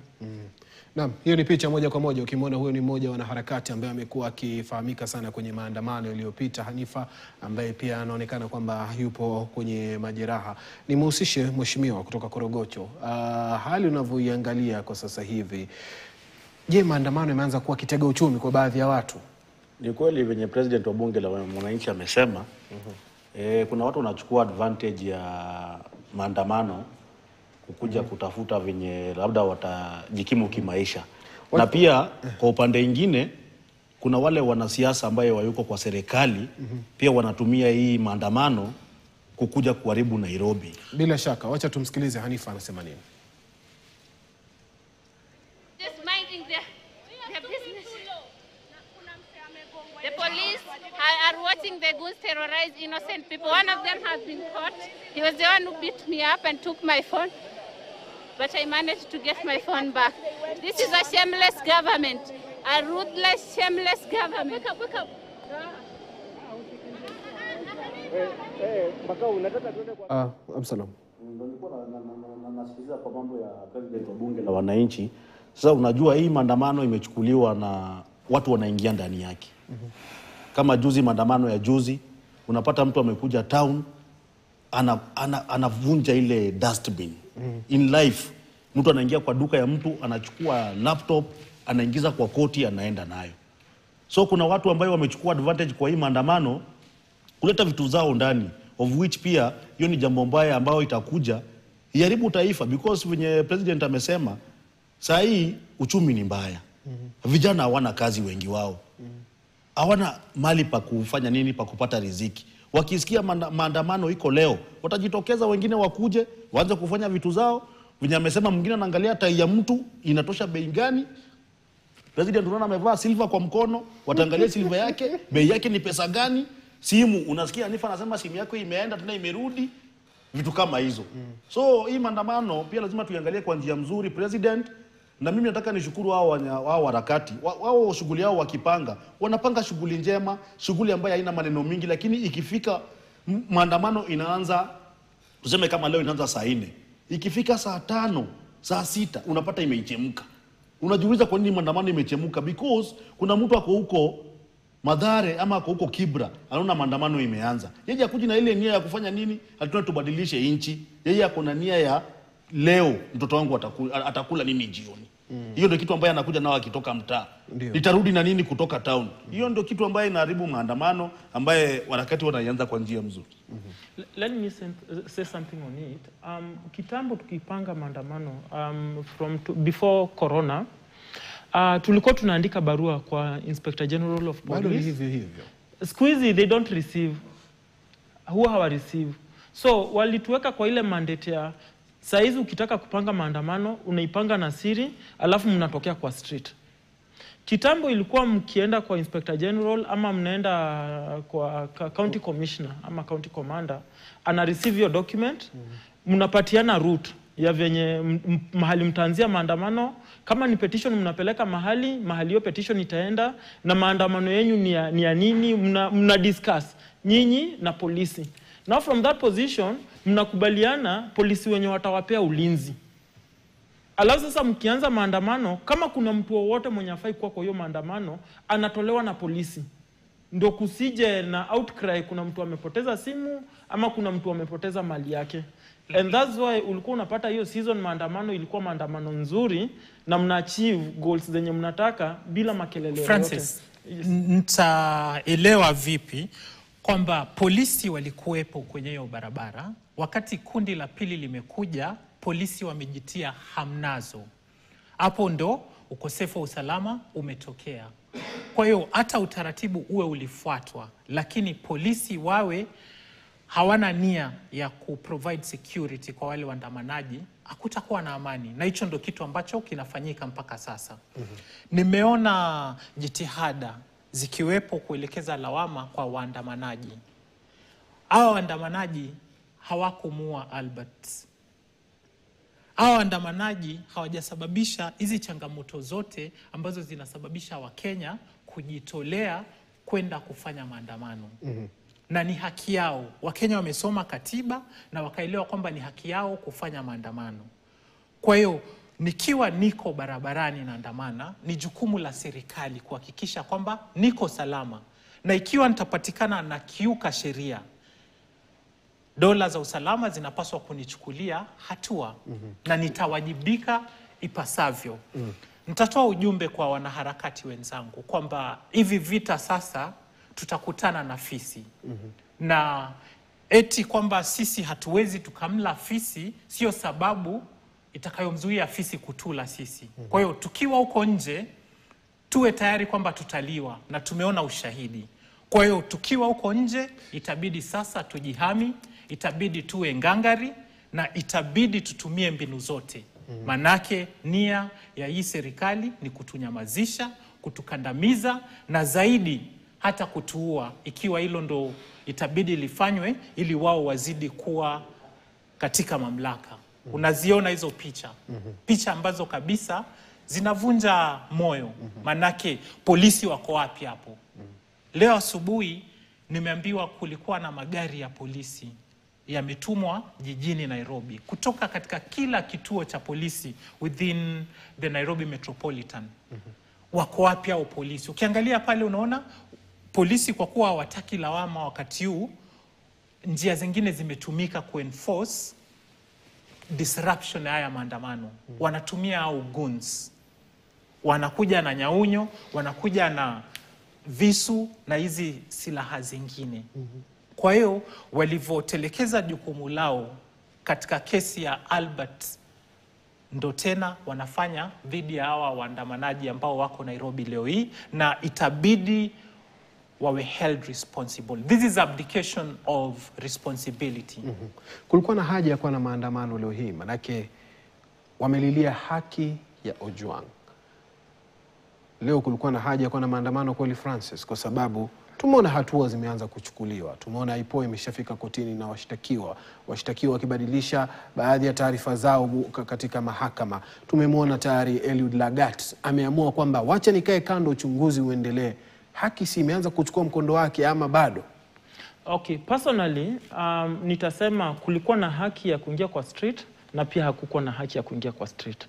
Naam, hiyo ni picha moja kwa moja. Ukimwona huyo ni mmoja wa wanaharakati ambaye amekuwa akifahamika sana kwenye maandamano yaliyopita, Hanifa, ambaye pia anaonekana kwamba yupo kwenye majeraha. Nimhusishe mheshimiwa kutoka Korogocho. Hali unavyoiangalia kwa sasa hivi, je, maandamano yameanza kuwa kitega uchumi kwa baadhi ya watu? Ni kweli venye president wa bunge la wananchi amesema, kuna watu wanachukua advantage ya maandamano kukuja kutafuta venye labda watajikimu kimaisha. Na pia kwa upande mwingine kuna wale wanasiasa ambaye wayuko kwa serikali pia wanatumia hii maandamano kukuja kuharibu Nairobi. Bila shaka, wacha tumsikilize Hanifa anasema nini. Just minding their business. The police are watching the goons terrorize innocent people. One of them has been caught. He was the one who beat me up and took my phone. But I managed to get my phone back. This is a shameless government. A ruthless, shameless government. Wake up. Absalom. Nasikiliza kwa mambo ya president wa bunge la wananchi. Sasa unajua hii maandamano imechukuliwa na watu wanaingia ndani yake. Kama juzi, maandamano ya juzi, unapata mtu amekuja town anavunja ile dustbin. In life mtu anaingia kwa duka ya mtu, anachukua laptop, anaingiza kwa koti, anaenda nayo. So kuna watu ambao wamechukua advantage kwa hii maandamano kuleta vitu zao ndani, of which pia hiyo ni jambo mbaya ambao itakuja iharibu taifa, because venye president amesema saa hii uchumi ni mbaya. Vijana hawana kazi, wengi wao hawana mali pa kufanya nini, pa kupata riziki. Wakisikia maandamano iko leo, watajitokeza wengine wakuje waanze kufanya vitu zao. Venye amesema, mwingine anaangalia tai ya mtu inatosha bei gani. President unaona amevaa silver kwa mkono, wataangalia silver yake bei yake ni pesa gani. Simu, unasikia Hanifa anasema simu yako imeenda tena imerudi, vitu kama hizo. So hii maandamano pia lazima tuiangalie kwa njia mzuri president. Na mimi nataka nishukuru hao harakati. Wao shughuli yao wakipanga, wanapanga shughuli njema, shughuli ambayo haina maneno mingi, lakini ikifika maandamano inaanza, tuseme kama leo inaanza saa 4. Ikifika saa 5, saa 6 unapata imeichemka. Unajiuliza kwa nini maandamano imechemka? Because kuna mtu ako huko Mathare ama ako huko Kibra, anaona maandamano imeanza. Yeye hakuji na ile nia ya kufanya nini? Hatuna tubadilishe nchi. Yeye ako na nia ya leo mtoto wangu atakula nini jioni. Hiyo ndio kitu ambaye anakuja nao akitoka mtaa. Nitarudi na nini kutoka town. Hiyo ndio kitu ambaye inaharibu maandamano ambaye wakati wanaanza kwa njia mzuri. Let me say something on it. Kitambo tukipanga maandamano before corona, tulikuwa tunaandika barua kwa Inspector General of Police. Bado hivyo. Siku hizi they don't receive. Huwa hawa receive. So walituweka kwa ile mandate ya saa hizi ukitaka kupanga maandamano unaipanga na siri, alafu mnatokea kwa street. Kitambo ilikuwa mkienda kwa Inspector General ama mnaenda kwa County Commissioner ama County Commander, ana receive your document, mnapatiana route ya venye mahali mtaanzia maandamano. Kama ni petition mnapeleka mahali hiyo petition itaenda, na maandamano yenu ni ya nini, mna discuss nyinyi na polisi. Now from that position mnakubaliana polisi wenye watawapea ulinzi. Alafu sasa mkianza maandamano, kama kuna mtu wowote mwenye afai kuwa kwa hiyo maandamano, anatolewa na polisi. Ndio kusije na outcry kuna mtu amepoteza simu ama kuna mtu amepoteza mali yake. And that's why ulikuwa unapata hiyo season maandamano ilikuwa maandamano nzuri na mna achieve goals zenye mnataka bila makelele yote. Francis, nitaelewa vipi kwamba polisi walikuwepo kwenye hiyo barabara wakati kundi la pili limekuja, polisi wamejitia hamnazo? Hapo ndo ukosefu wa usalama umetokea. Kwa hiyo hata utaratibu uwe ulifuatwa, lakini polisi wawe hawana nia ya kuprovide security kwa wale waandamanaji, hakutakuwa na amani. Na hicho ndo kitu ambacho kinafanyika mpaka sasa. Nimeona jitihada zikiwepo kuelekeza lawama kwa waandamanaji. Hao waandamanaji hawakumuua Albert. hawa waandamanaji hawajasababisha hizi changamoto zote ambazo zinasababisha Wakenya kujitolea kwenda kufanya maandamano. Na ni haki yao. Wakenya wamesoma katiba na wakaelewa kwamba ni haki yao kufanya maandamano. Kwa hiyo nikiwa niko barabarani naandamana, ni jukumu la serikali kuhakikisha kwamba niko salama. Na ikiwa nitapatikana na kiuka sheria, dola za usalama zinapaswa kunichukulia hatua na nitawajibika ipasavyo. Nitatoa ujumbe kwa wanaharakati wenzangu kwamba hivi vita sasa tutakutana na fisi. Na eti kwamba sisi hatuwezi tukamla fisi sio sababu itakayomzuia fisi kutula sisi. Kwa hiyo tukiwa huko nje tuwe tayari kwamba tutaliwa na tumeona ushahidi. Kwa hiyo tukiwa huko nje itabidi sasa tujihami, itabidi tuwe ngangari na itabidi tutumie mbinu zote. Manake nia ya hii serikali ni kutunyamazisha, kutukandamiza na zaidi hata kutuua, ikiwa hilo ndo itabidi lifanywe ili wao wazidi kuwa katika mamlaka. Unaziona hizo picha. Picha ambazo kabisa zinavunja moyo. Manake polisi wako wapi hapo? Leo asubuhi nimeambiwa kulikuwa na magari ya polisi yametumwa jijini Nairobi kutoka katika kila kituo cha polisi within the Nairobi Metropolitan. Wako wapi hao polisi? Ukiangalia pale unaona polisi kwa kuwa hawataki lawama wakati huu, njia zingine zimetumika kuenforce disruption ya haya maandamano. Wanatumia au guns. Wanakuja na nyaunyo, wanakuja na visu na hizi silaha zingine. Kwa hiyo walivyotelekeza jukumu lao katika kesi ya Albert, ndo tena wanafanya dhidi ya hawa waandamanaji ambao wako Nairobi leo hii, na itabidi wawe held responsible. This is abdication of responsibility. Kulikuwa na haja ya kuwa na maandamano leo hii, manake wamelilia haki ya Ojwang. Leo kulikuwa na haja ya kuwa na maandamano kweli Francis, kwa sababu tumeona hatua zimeanza kuchukuliwa. Tumeona IPOA imeshafika kotini na washtakiwa wakibadilisha baadhi ya taarifa zao katika mahakama. Tumemwona tayari Eliud Lagat ameamua kwamba wacha nikae kando, uchunguzi uendelee. Haki si imeanza kuchukua mkondo wake ama bado? Okay, personally nitasema kulikuwa na haki ya kuingia kwa street na pia hakukuwa na haki ya kuingia kwa street.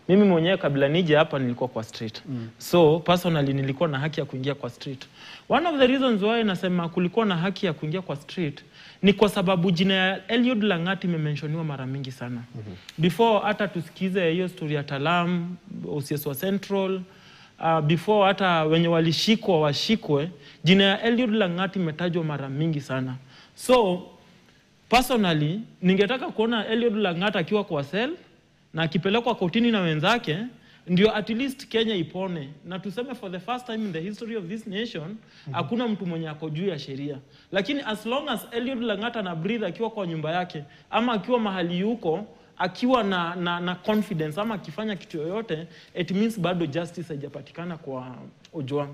Mimi mwenyewe kabla nije hapa nilikuwa kwa street. So personally nilikuwa na haki ya kuingia kwa street. One of the reasons why nasema kulikuwa na haki ya kuingia kwa street ni kwa sababu jina ya Eliud Lagat imemenshoniwa mara mingi sana. Before hata tusikize hiyo story ya Talam, OCS wa Central, before hata wenye walishikwa washikwe, jina ya Eliud Lagat imetajwa mara mingi sana. So personally ningetaka kuona Eliud Lagat akiwa kwa cell na akipelekwa kotini na wenzake, ndio at least Kenya ipone. Na tuseme for the first time in the history of this nation, hakuna mtu mwenye ako juu ya sheria. Lakini as long as Eliud Lagat ana breathe akiwa kwa nyumba yake, ama akiwa mahali yuko, akiwa na confidence, ama akifanya kitu yoyote, it means bado justice haijapatikana kwa Ojwang.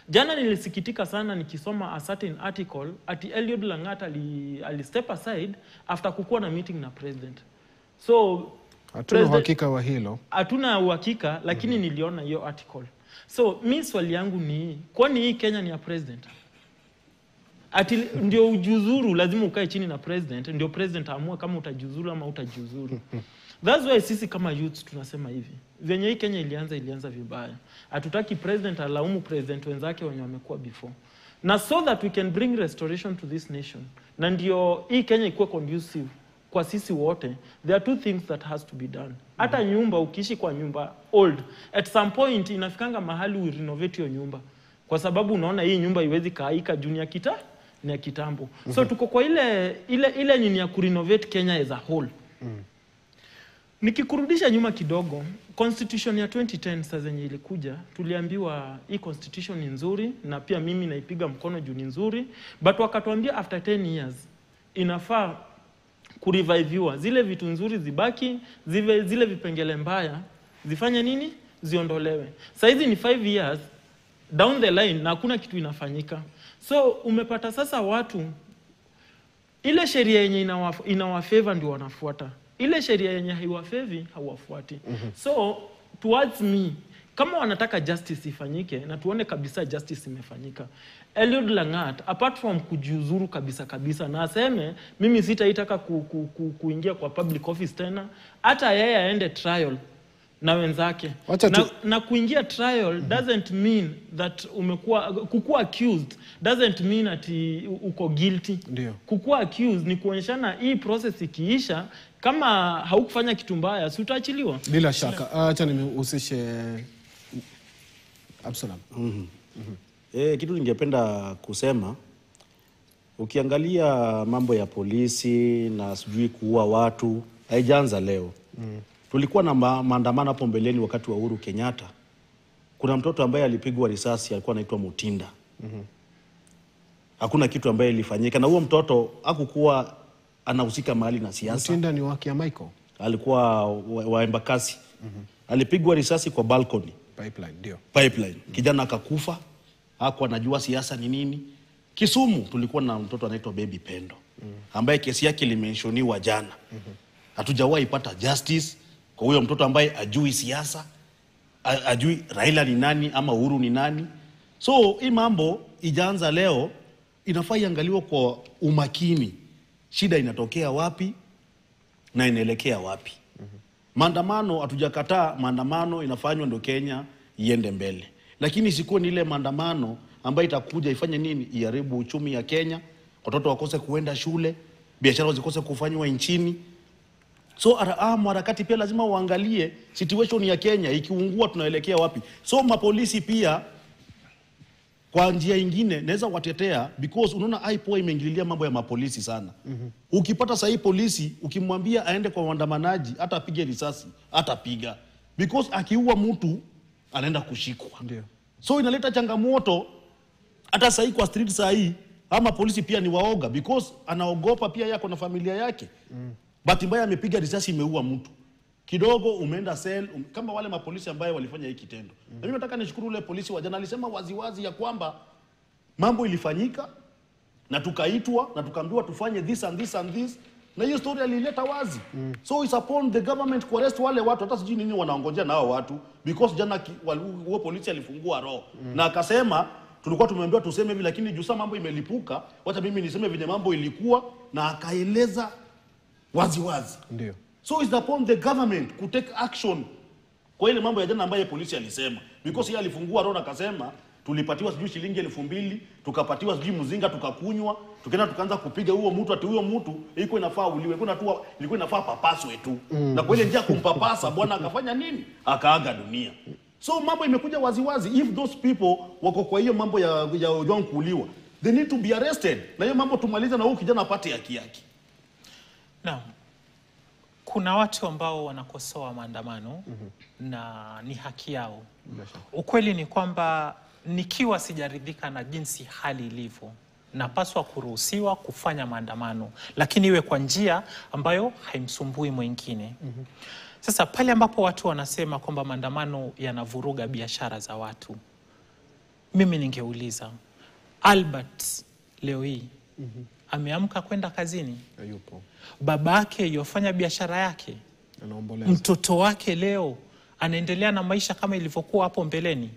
Jana nilisikitika sana nikisoma a certain article ati Eliud Lagat ali step aside after kukuwa na meeting na president. So hatuna uhakika wa hilo. Hatuna uhakika, lakini niliona hiyo article. So mi swali yangu ni, kwani hii Kenya ni ya president? Ati ndio ujuzuru lazima ukae chini na president, ndio president aamue kama utajuzuru ama utajuzuru. That's why sisi kama youth tunasema hivi. Venye hii Kenya ilianza vibaya. Hatutaki president alaumu president wenzake wenye wamekuwa before. Na so that we can bring restoration to this nation. Na ndio hii Kenya ikuwe conducive kwa sisi wote. There are two things that has to be done. Hata nyumba, ukiishi kwa nyumba old, at some point inafikanga mahali we renovate hiyo nyumba. Kwa sababu unaona hii nyumba iwezi kaika juu ni ya kitambo. So tuko kwa ile nini ya kurenovate Kenya as a whole. Nikikurudisha nyuma kidogo, constitution ya 2010 sasa zenye ilikuja, tuliambiwa hii constitution ni nzuri na pia mimi naipiga mkono juu ni nzuri, but wakatuambia after 10 years inafaa kureviviwa, zile vitu nzuri zibaki, zile vipengele mbaya zifanye nini? Ziondolewe. Sasa hizi ni 5 years down the line na hakuna kitu inafanyika. So umepata sasa watu ile sheria yenye inawafavor ndio wanafuata. ile sheria yenye haiwafevi hawafuati. So towards me, kama wanataka justice ifanyike na tuone kabisa justice imefanyika, Eliud Langat apart from kujiuzuru kabisa na aseme mimi sitaitaka kuingia kwa public office tena, hata yeye aende trial na wenzake. Na kuingia trial doesn't mean that kukua accused doesn't mean ati uko guilty. Ndio. Kukua accused ni kuonyeshana hii process ikiisha, kama haukufanya kitu mbaya si utaachiliwa. Bila shaka. Acha nimehusishe Absalom. Kitu ningependa kusema, ukiangalia mambo ya polisi na sijui kuua watu haijaanza leo. Tulikuwa na maandamano hapo mbeleni wakati wa Uhuru Kenyatta. Kuna mtoto ambaye alipigwa risasi, alikuwa anaitwa Mutinda. Hakuna kitu ambaye ilifanyika, na huo mtoto hakukuwa anahusika mahali na siasa. Mutinda ni wake ya Michael. Alikuwa wa Embakasi. Alipigwa risasi kwa balcony. Pipeline, ndio. Pipeline. Kijana akakufa. Hakuwa anajua siasa ni nini. Kisumu tulikuwa na mtoto anaitwa Baby Pendo. Ambaye kesi yake ilimenshoniwa jana. Hatujawahi pata justice kwa huyo mtoto ambaye ajui siasa, ajui Raila ni nani ama Uhuru ni nani. So hii mambo ijaanza leo, inafaa iangaliwe kwa umakini. Shida inatokea wapi na inaelekea wapi. Maandamano hatujakataa, maandamano inafanywa ndio Kenya iende mbele. Lakini isikuwe ni ile maandamano ambayo itakuja ifanye nini? Iharibu uchumi ya Kenya, watoto wakose kuenda shule, biashara zikose kufanywa nchini. So harakati pia lazima uangalie situation ya Kenya ikiungua tunaelekea wapi. So mapolisi pia kwa njia nyingine naweza watetea, because unaona IPOA imeingililia mambo ya mapolisi sana. Ukipata sahi polisi ukimwambia aende kwa waandamanaji, hata apige risasi, hata piga, because akiua mtu anaenda kushikwa. Ndio. So inaleta changamoto hata sahi kwa street sahi, ama polisi pia ni waoga, because anaogopa pia yako na familia yake. Bahati mbaya amepiga risasi, imeua mtu. Kidogo umeenda cell, kama wale mapolisi ambaye walifanya hiki kitendo. Na mimi nataka nishukuru ule polisi wa jana, alisema waziwazi ya kwamba mambo ilifanyika na tukaitwa na tukaambiwa tufanye this and this and this, na hiyo story alileta wazi. So it's upon the government to arrest wale watu, hata sijui nini wanaongojea na hao watu, because jana huo polisi alifungua roho na akasema tulikuwa tumeambiwa tuseme hivi, lakini juu mambo imelipuka, wacha mimi niseme vile mambo ilikuwa, na akaeleza waziwazi. Ndio. So it's upon the government to take action kwa ile mambo ya jana ambaye polisi alisema, because yeye alifungua roho na akasema tulipatiwa sijui shilingi 2,000, tukapatiwa sijui mzinga tukakunywa, tukaenda tukaanza kupiga huo mtu, ati huyo mtu ilikuwa inafaa uliwe, ilikuwa inafaa papaswe tu. Na kwa ile njia kumpapasa bwana akafanya nini? Akaaga dunia. So mambo imekuja waziwazi. If those people wako kwa hiyo mambo ya Ojwang kuuliwa, they need to be arrested. Na hiyo mambo tumalize na huyo kijana apate haki yake. Naam. Kuna watu ambao wanakosoa maandamano na ni haki yao. Ukweli ni kwamba nikiwa sijaridhika na jinsi hali ilivyo, napaswa kuruhusiwa kufanya maandamano, lakini iwe kwa njia ambayo haimsumbui mwingine. Sasa pale ambapo watu wanasema kwamba maandamano yanavuruga biashara za watu, mimi ningeuliza, Albert leo hii ameamka kwenda kazini? Hayupo. Babake yofanya biashara yake, anaomboleza. Mtoto wake leo anaendelea na maisha kama ilivyokuwa hapo mbeleni.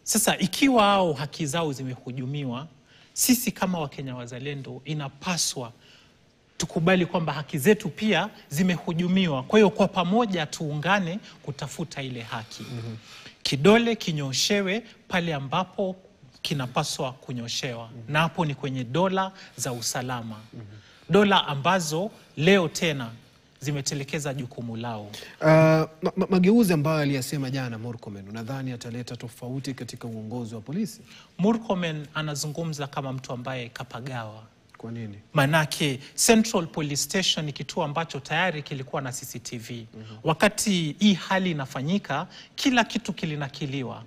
Sasa ikiwa hao haki zao zimehujumiwa, sisi kama Wakenya wazalendo inapaswa tukubali kwamba haki zetu pia zimehujumiwa. Kwa hiyo kwa pamoja tuungane kutafuta ile haki. Kidole kinyoshewe pale ambapo kinapaswa kunyoshewa. Na hapo ni kwenye dola za usalama. Dola ambazo leo tena zimetelekeza jukumu lao. Mageuzi ambayo aliyasema jana Murkomen, unadhani ataleta tofauti katika uongozi wa polisi? Murkomen anazungumza kama mtu ambaye kapagawa. Kwa nini? Manake Central Police Station ni kituo ambacho tayari kilikuwa na CCTV. Wakati hii hali inafanyika, kila kitu kilinakiliwa.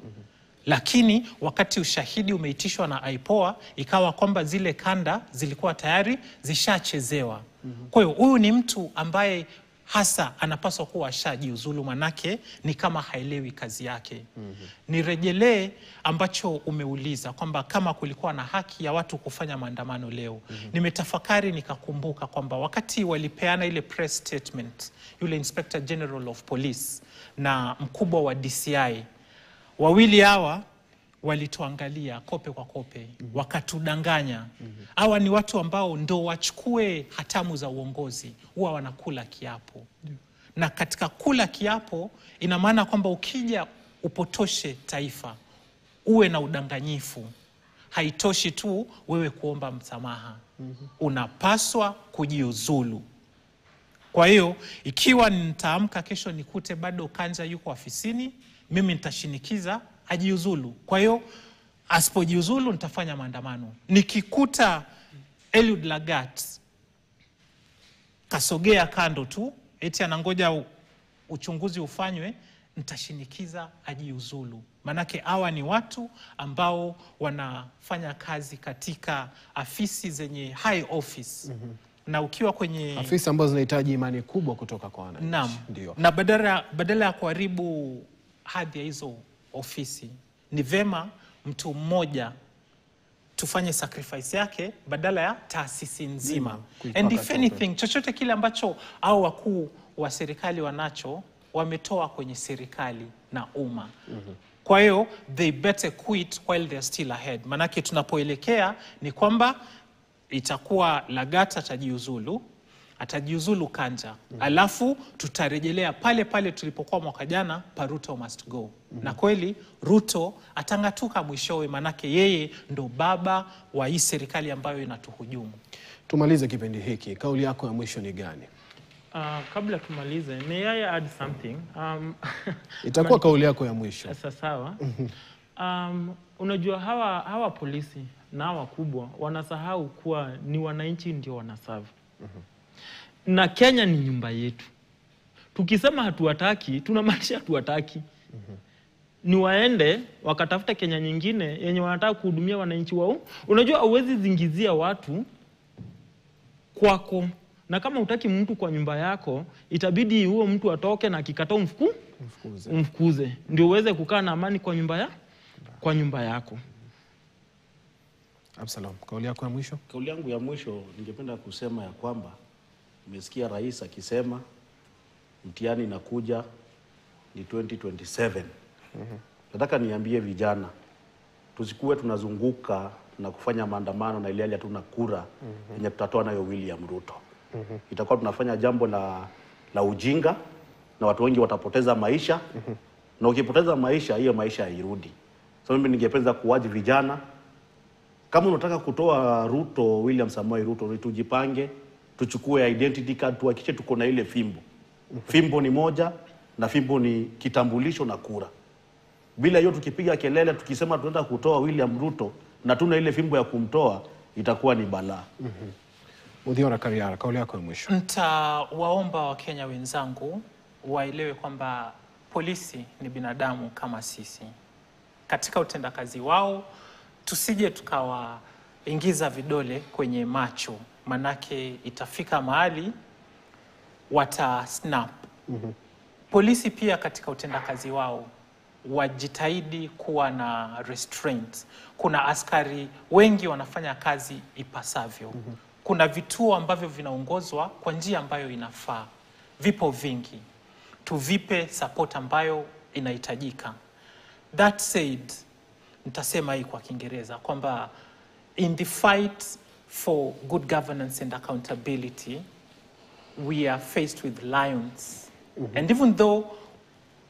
Lakini wakati ushahidi umeitishwa na IPOA, ikawa kwamba zile kanda zilikuwa tayari zishachezewa. Kwa hiyo huyu ni mtu ambaye hasa anapaswa kuwa ashajiuzulu, manake ni kama haelewi kazi yake. Nirejelee ambacho umeuliza kwamba kama kulikuwa na haki ya watu kufanya maandamano leo. Nimetafakari nikakumbuka kwamba wakati walipeana ile press statement, yule Inspector General of Police na mkubwa wa DCI, wawili hawa walituangalia kope kwa kope, wakatudanganya. Hawa ni watu ambao ndo wachukue hatamu za uongozi, huwa wanakula kiapo. Na katika kula kiapo ina maana kwamba ukija upotoshe taifa, uwe na udanganyifu, haitoshi tu wewe kuomba msamaha. Unapaswa kujiuzulu. Kwa hiyo ikiwa nitaamka kesho nikute bado Kanja yuko afisini, mimi nitashinikiza ajiuzulu. Kwa hiyo asipojiuzulu nitafanya maandamano. Nikikuta Eliud Lagat kasogea kando tu eti anangoja uchunguzi ufanywe, nitashinikiza ajiuzulu. Manake hawa ni watu ambao wanafanya kazi katika afisi zenye high office. Na ukiwa kwenye afisi ambazo zinahitaji imani kubwa kutoka kwa wananchi. Naam. Ndio. Na badala ya kuharibu hadhi ya hizo ofisi, ni vema mtu mmoja tufanye sacrifice yake badala ya taasisi nzima. And if anything, chochote kile ambacho au wakuu wa serikali wanacho, wametoa kwenye serikali na umma. Kwa hiyo they better quit while they're still ahead. Manake tunapoelekea ni kwamba itakuwa Lagat atajiuzulu Kanja. Alafu tutarejelea pale pale tulipokuwa mwaka jana, pa Ruto must go. Na kweli Ruto atangatuka mwishowe, manake yeye ndo baba wa hii serikali ambayo inatuhujumu. Tumalize kipindi hiki. Kauli yako ya mwisho ni gani? Kabla tumalize, may I add something? Itakuwa kauli yako ya mwisho. Sawa. Unajua hawa polisi na wakubwa wanasahau kuwa ni wananchi ndio wanaserve. Na Kenya ni nyumba yetu. Tukisema hatuwataki, tunamaanisha hatuwataki. Ni waende wakatafuta Kenya nyingine yenye wanataka kuhudumia wananchi wao. Unajua hauwezi zingizia watu kwako. Na kama hutaki mtu kwa nyumba yako, itabidi huo mtu atoke na akikataa umfukuze. Ndio uweze kukaa na amani kwa nyumba yako. Absalom, kauli yako ya mwisho? Kauli yangu ya mwisho ningependa kusema ya kwamba nimesikia rais akisema mtihani inakuja ni 2027. Nataka niambie vijana, tusikuwe tunazunguka na kufanya maandamano na ile hatuna kura yenye tutatoa nayo William Ruto. Itakuwa tunafanya jambo la ujinga na watu wengi watapoteza maisha. Na ukipoteza maisha, hiyo maisha hairudi. So mimi ningependa kuwaji vijana, kama unataka kutoa Ruto, William Samoei Ruto, tujipange, tuchukue identity card, tuhakikishe tuko na ile fimbo. Fimbo ni moja na fimbo ni kitambulisho na kura. Bila hiyo tukipiga kelele tukisema tunaenda kutoa William Ruto na tuna ile fimbo ya kumtoa, itakuwa ni balaa. Muthiora Kariara, kauli yako ya mwisho? Nitawaomba Wakenya wenzangu waelewe kwamba polisi ni binadamu kama sisi. Katika utendakazi wao tusije tukawaingiza vidole kwenye macho, manake itafika mahali snap. Polisi pia katika utendakazi wao wajitahidi kuwa na restraint. Kuna askari wengi wanafanya kazi ipasavyo. Kuna vituo ambavyo vinaongozwa kwa njia ambayo inafaa. Vipo vingi. Tuvipe support ambayo inahitajika. That said, nitasema hii kwa Kiingereza kwamba in the fight for good governance and accountability, we are faced with lions. And even though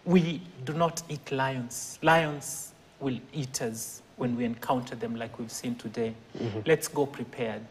we do not eat lions, lions will eat us when we encounter them like we've seen today. Let's go prepared.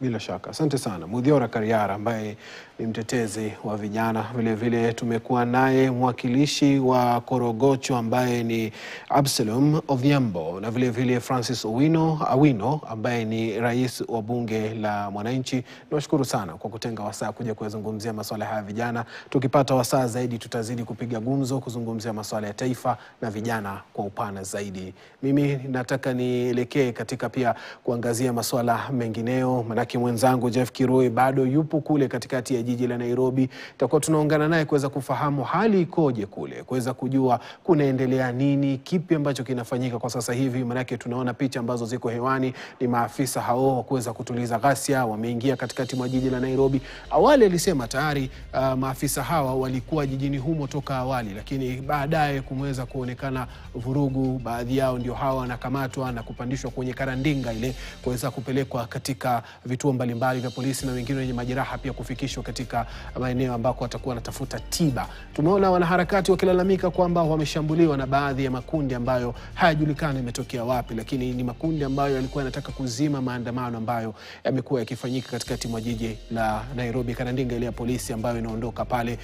Bila shaka. Asante sana. Muthiora Kariara ambaye ni mtetezi wa vijana. Vile vile tumekuwa naye mwakilishi wa Korogocho ambaye ni Absalom Odhiambo, na vile vile Francis Awino ambaye ni rais wa bunge la mwananchi. Nawashukuru sana kwa kutenga wasaa kuja kuzungumzia masuala haya vijana. Tukipata wasaa zaidi tutazidi kupiga gumzo kuzungumzia masuala ya taifa na vijana kwa upana zaidi. Mimi nataka nielekee katika pia kuangazia masuala mengineo, manake Manake mwenzangu Jeff Kirui bado yupo kule katikati ya jiji la Nairobi. Tutakuwa tunaungana naye kuweza kufahamu hali ikoje kule, kuweza kujua kunaendelea nini, kipi ambacho kinafanyika kwa sasa hivi. Manake tunaona picha ambazo ziko hewani ni maafisa hao kuweza kutuliza ghasia wameingia katikati mwa jiji la Nairobi. Awali alisema tayari maafisa hawa walikuwa jijini humo toka awali, lakini baadaye kumeweza kuonekana vurugu. Baadhi yao ndio hawa wanakamatwa na kupandishwa kwenye karandinga ile kuweza kupelekwa katika vituo mbalimbali vya polisi, na wengine wenye majeraha pia kufikishwa katika maeneo ambako watakuwa wanatafuta tiba. Tumeona wanaharakati wakilalamika kwamba wameshambuliwa na baadhi ya makundi ambayo hayajulikani imetokea wapi, lakini ni makundi ambayo yalikuwa yanataka kuzima maandamano ambayo yamekuwa yakifanyika katikati mwa jiji la Nairobi. Karandinga ile ya polisi ambayo inaondoka pale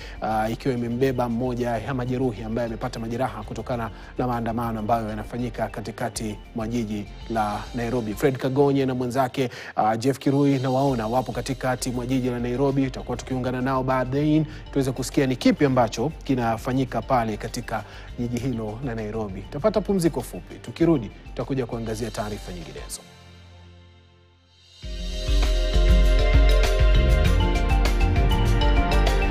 ikiwa imembeba mmoja ya majeruhi ambaye amepata majeraha kutokana na maandamano ambayo yanafanyika katikati mwa jiji la Nairobi. Fred Kagonye na mwenzake Jeff Kirui na waona wapo katikati mwa jiji la Nairobi. Tutakuwa tukiungana nao baadaye tuweze kusikia ni kipi ambacho kinafanyika pale katika jiji hilo la Nairobi. Tutapata pumziko fupi. Tukirudi tutakuja kuangazia taarifa nyinginezo.